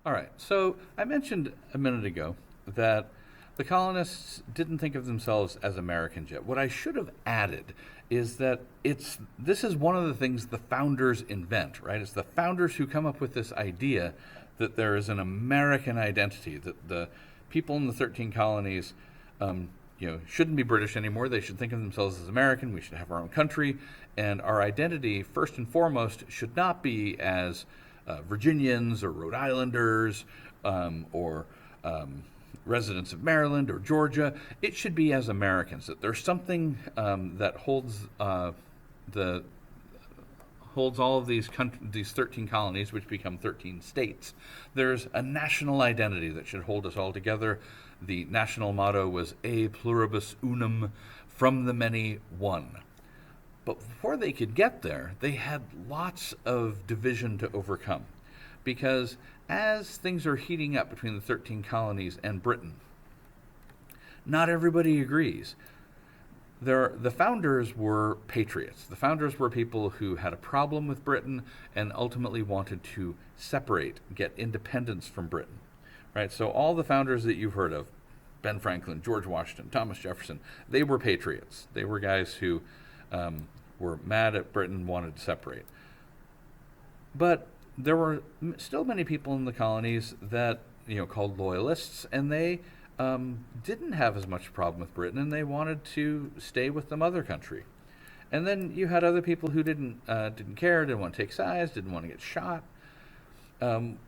All right. So I mentioned a minute ago that the colonists didn't think of themselves as Americans yet. What I should have added is that this is one of the things the founders invent, right? It's the founders who come up with this idea that there is an American identity, that the people in the 13 colonies shouldn't be British anymore. They should think of themselves as American. We should have our own country, and our identity, first and foremost, should not be as Virginians or Rhode Islanders or residents of Maryland or Georgia. It should be as Americans. That there's something that the holds all of these 13 colonies, which become 13 states. There's a national identity that should hold us all together. The national motto was "E pluribus unum," from the many, one. But before they could get there, they had lots of division to overcome. Because as things are heating up between the 13 colonies and Britain, not everybody agrees. The founders were patriots. The founders were people who had a problem with Britain and ultimately wanted to separate, get independence from Britain. Right? So all the founders that you've heard of, Ben Franklin, George Washington, Thomas Jefferson, they were patriots. They were guys who were mad at Britain, wanted to separate. But there were still many people in the colonies that called loyalists, and they didn't have as much problem with Britain, and they wanted to stay with the mother country. And then you had other people who didn't care, didn't want to take sides, didn't want to get shot. One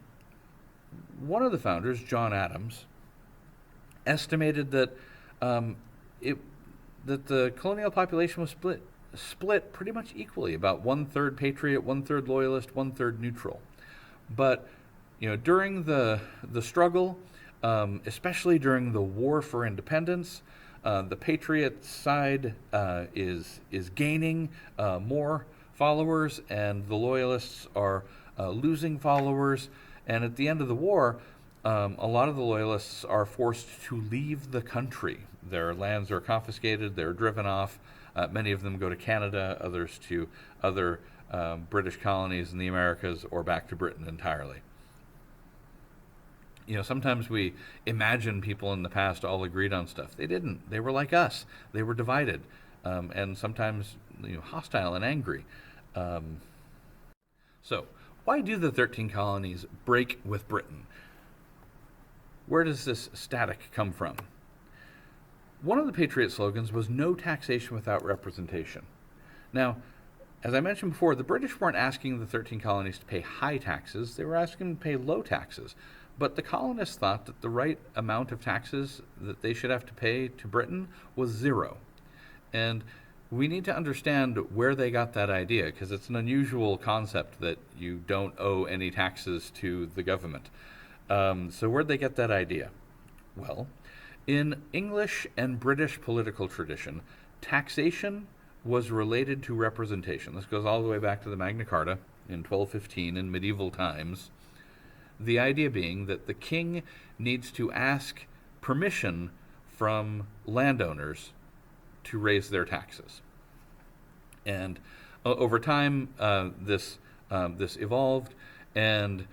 of the founders, John Adams, estimated that that the colonial population was split pretty much equally, about 1/3 patriot, 1/3 loyalist, 1/3 neutral. But during the struggle, especially during the War for Independence, the patriot side is gaining more followers, and the loyalists are losing followers. And at the end of the war, a lot of the loyalists are forced to leave the country. Their lands are confiscated, they're driven off. Many of them go to Canada, others to other British colonies in the Americas, or back to Britain entirely. Sometimes we imagine people in the past all agreed on stuff. They didn't. They were like us. They were divided, and sometimes hostile and angry. So, why do the 13 colonies break with Britain? Where does this static come from? One of the Patriot slogans was "No taxation without representation." Now, as I mentioned before, the British weren't asking the 13 colonies to pay high taxes, they were asking them to pay low taxes. But the colonists thought that the right amount of taxes that they should have to pay to Britain was zero. And we need to understand where they got that idea, because it's an unusual concept that you don't owe any taxes to the government. So where'd they get that idea? Well, in English and British political tradition, taxation was related to representation. This goes all the way back to the Magna Carta in 1215 in medieval times. The idea being that the king needs to ask permission from landowners to raise their taxes. And over time, this evolved, and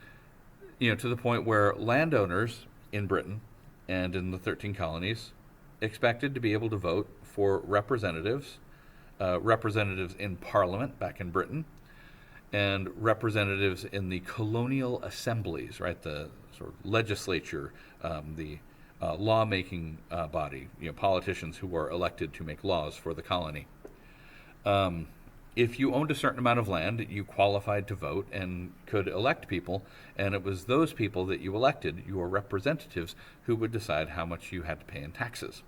to the point where landowners in Britain and in the 13 colonies expected to be able to vote for representatives in Parliament back in Britain, and representatives in the colonial assemblies, right? The sort of legislature, the lawmaking body, politicians who were elected to make laws for the colony. If you owned a certain amount of land, you qualified to vote and could elect people, and it was those people that you elected, your representatives, who would decide how much you had to pay in taxes.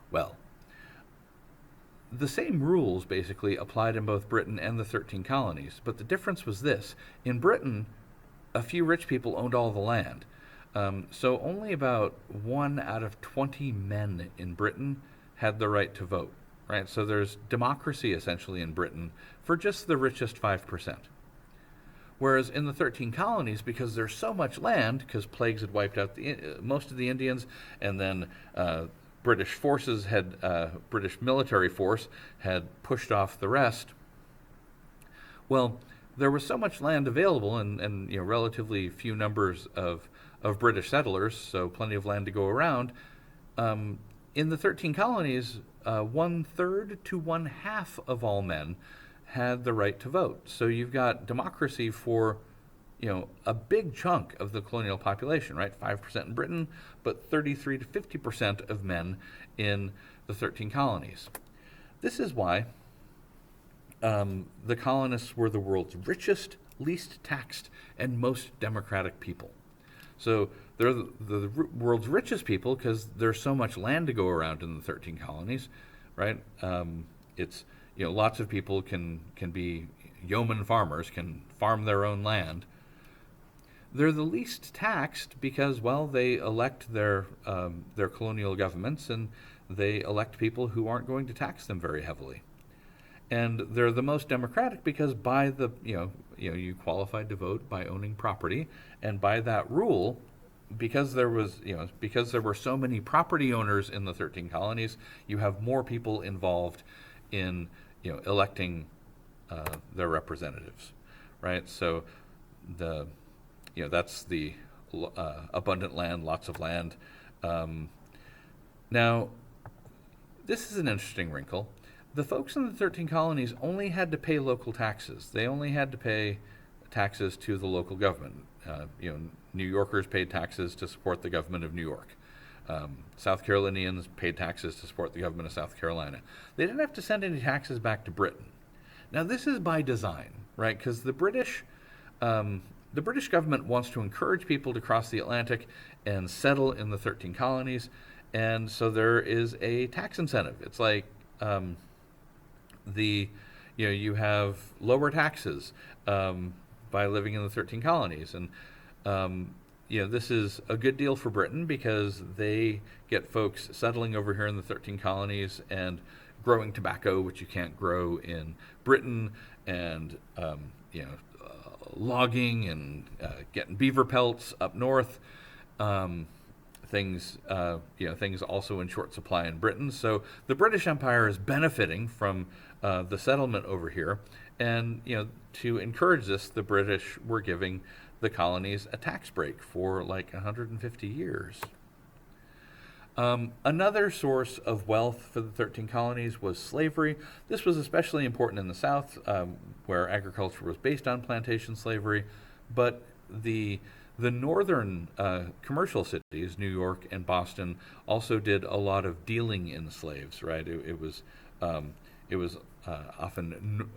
Well, the same rules basically applied in both Britain and the 13 colonies, but the difference was this. In Britain, a few rich people owned all the land. So only about 1 out of 20 men in Britain had the right to vote, right? So there's democracy essentially in Britain for just the richest 5%. Whereas in the 13 colonies, because there's so much land, because plagues had wiped out most of the Indians, and then British military force had pushed off the rest. Well, there was so much land available, and relatively few numbers of British settlers, so plenty of land to go around. In the 13 colonies, 1/3 to 1/2 of all men had the right to vote. So you've got democracy for a big chunk of the colonial population, right? 5% in Britain, but 33 to 50% of men in the 13 colonies. This is why the colonists were the world's richest, least taxed, and most democratic people. So they're the world's richest people because there's so much land to go around in the 13 colonies, right? It's lots of people can be yeoman farmers, can farm their own land. They're the least taxed because, well, they elect their colonial governments, and they elect people who aren't going to tax them very heavily. And they're the most democratic because by the you qualified to vote by owning property, and by that rule, because there were so many property owners in the 13 colonies, you have more people involved in electing their representatives, right? So that's the abundant land, lots of land. Now, this is an interesting wrinkle. The folks in the 13 colonies only had to pay local taxes. They only had to pay taxes to the local government. New Yorkers paid taxes to support the government of New York. South Carolinians paid taxes to support the government of South Carolina. They didn't have to send any taxes back to Britain. Now, this is by design, right? Because the British government wants to encourage people to cross the Atlantic and settle in the 13 colonies, and so there is a tax incentive. It's like you have lower taxes by living in the 13 colonies, and this is a good deal for Britain because they get folks settling over here in the 13 colonies and growing tobacco, which you can't grow in Britain, and logging and getting beaver pelts up north. Things also in short supply in Britain. So the British Empire is benefiting from the settlement over here, and to encourage this, the British were giving the colonies a tax break for like 150 years. Another source of wealth for the 13 colonies was slavery. This was especially important in the South, where agriculture was based on plantation slavery, but the northern commercial cities, New York and Boston, also did a lot of dealing in slaves. Right? It was often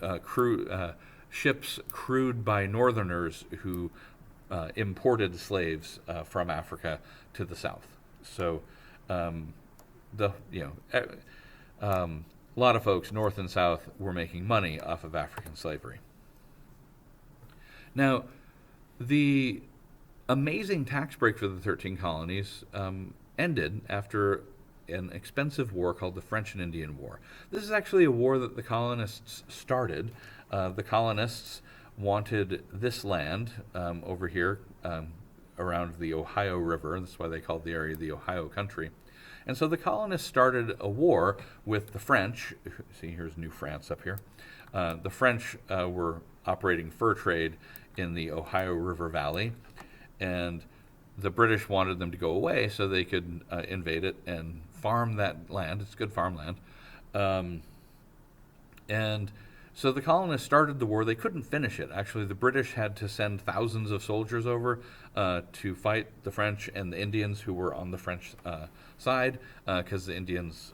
ships crewed by Northerners who imported slaves from Africa to the South. So a lot of folks, North and South, were making money off of African slavery. Now, the amazing tax break for the 13 colonies ended after an expensive war called the French and Indian War. This is actually a war that the colonists started. The colonists wanted this land over here around the Ohio River. That's why they called the area the Ohio Country. And so the colonists started a war with the French. See, here's New France up here. The French were operating fur trade in the Ohio River Valley, and the British wanted them to go away so they could invade it and farm that land. It's good farmland. And so the colonists started the war. They couldn't finish it. Actually, the British had to send thousands of soldiers over to fight the French and the Indians who were on the French side, because the Indians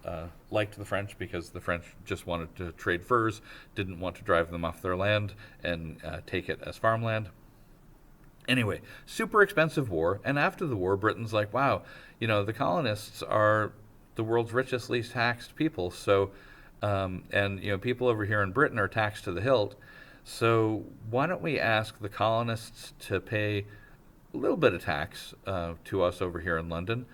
liked the French because the French just wanted to trade furs, didn't want to drive them off their land and take it as farmland. Anyway, super expensive war. And after the war, Britain's like, wow, the colonists are the world's richest, least taxed people. So people over here in Britain are taxed to the hilt. So why don't we ask the colonists to pay a little bit of tax to us over here in London?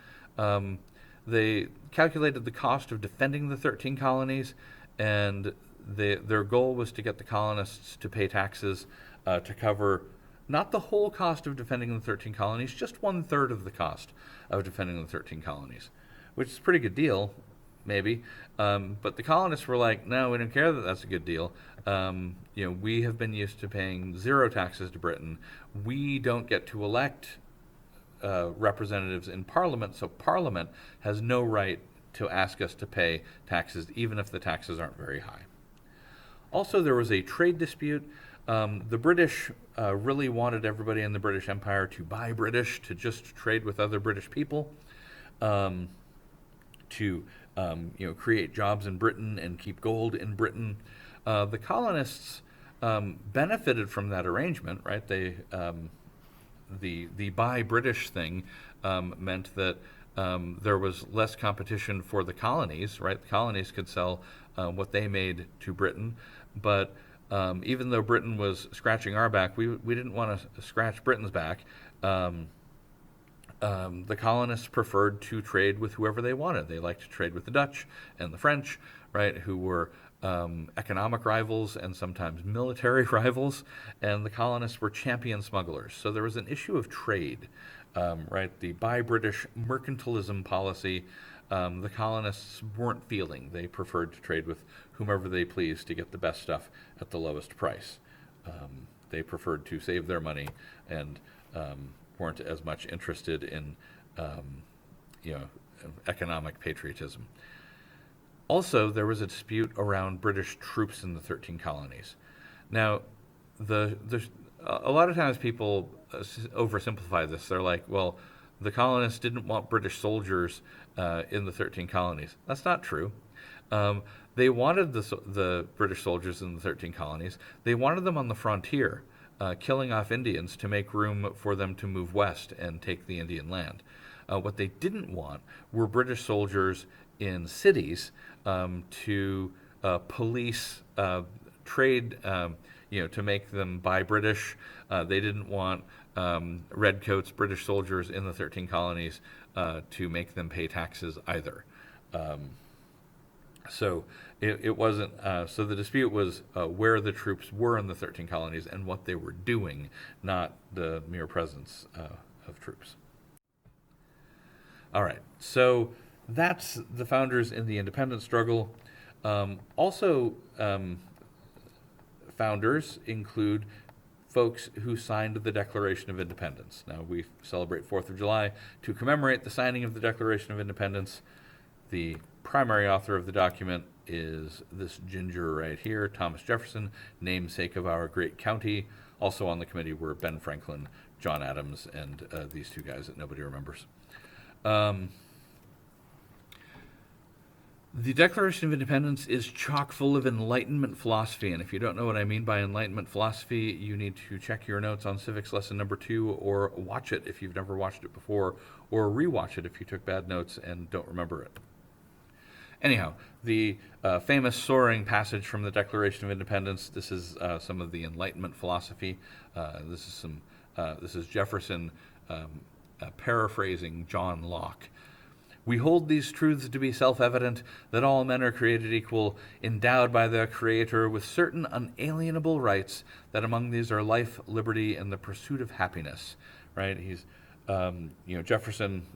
They calculated the cost of defending the 13 colonies, and their goal was to get the colonists to pay taxes to cover not the whole cost of defending the 13 colonies, just 1/3 of the cost of defending the 13 colonies, which is a pretty good deal. maybe. But the colonists were like, no, we don't care that that's a good deal. We have been used to paying zero taxes to Britain. We don't get to elect representatives in Parliament, so Parliament has no right to ask us to pay taxes, even if the taxes aren't very high. Also, there was a trade dispute. The British really wanted everybody in the British Empire to buy British, to just trade with other British people, to create jobs in Britain and keep gold in Britain. The colonists benefited from that arrangement, right? The buy British thing meant that there was less competition for the colonies, right? The colonies could sell what they made to Britain, but even though Britain was scratching our back, we didn't want to scratch Britain's back. The colonists preferred to trade with whoever they wanted. They liked to trade with the Dutch and the French, right, who were economic rivals and sometimes military rivals, and the colonists were champion smugglers. So there was an issue of trade, right? The buy British mercantilism policy, the colonists weren't feeling. They preferred to trade with whomever they pleased to get the best stuff at the lowest price. They preferred to save their money and weren't as much interested in economic patriotism. Also, there was a dispute around British troops in the 13 colonies. Now, a lot of times people oversimplify this. They're like, well, the colonists didn't want British soldiers in the 13 colonies. That's not true. They wanted the British soldiers in the 13 colonies. They wanted them on the frontier, killing off Indians to make room for them to move west and take the Indian land. What they didn't want were British soldiers in cities to police trade, to make them buy British. They didn't want redcoats, British soldiers in the 13 colonies, to make them pay taxes either. So it wasn't. So the dispute was where the troops were in the 13 colonies and what they were doing, not the mere presence of troops. All right. So that's the founders in the independence struggle. Founders include folks who signed the Declaration of Independence. Now, we celebrate 4th of July to commemorate the signing of the Declaration of Independence. The primary author of the document is this ginger right here, Thomas Jefferson, namesake of our great county. Also on the committee were Ben Franklin, John Adams, and these two guys that nobody remembers. The Declaration of Independence is chock full of Enlightenment philosophy, and if you don't know what I mean by Enlightenment philosophy, you need to check your notes on civics lesson number 2, or watch it if you've never watched it before, or rewatch it if you took bad notes and don't remember it. Anyhow, the famous soaring passage from the Declaration of Independence. This is some of the Enlightenment philosophy. This is Jefferson paraphrasing John Locke. We hold these truths to be self-evident, that all men are created equal, endowed by their Creator with certain unalienable rights, that among these are life, liberty, and the pursuit of happiness. Right? He's, Jefferson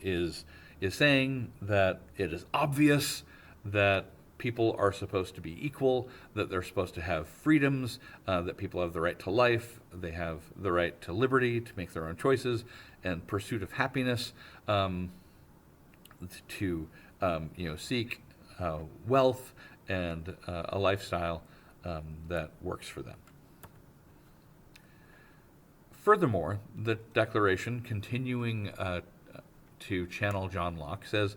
is saying that it is obvious that people are supposed to be equal, that they're supposed to have freedoms, that people have the right to life, they have the right to liberty, to make their own choices, and pursuit of happiness. To seek wealth and a lifestyle that works for them. Furthermore, the Declaration, continuing to channel John Locke, says,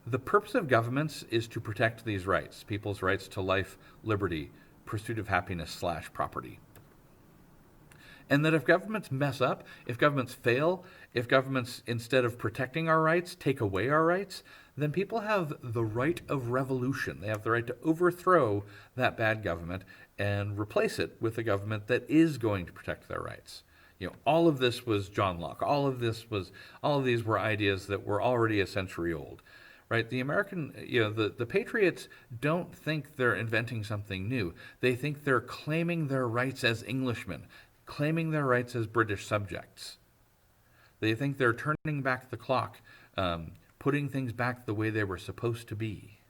the purpose of governments is to protect these rights, people's rights to life, liberty, pursuit of happiness / property. And that if governments mess up, if governments fail, if governments, instead of protecting our rights, take away our rights, then people have the right of revolution. They have the right to overthrow that bad government and replace it with a government that is going to protect their rights. All of this was John Locke. All of these were ideas that were already a century old. Right? The American, the patriots don't think they're inventing something new. They think they're claiming their rights as Englishmen, claiming their rights as British subjects. They think they're turning back the clock, putting things back the way they were supposed to be.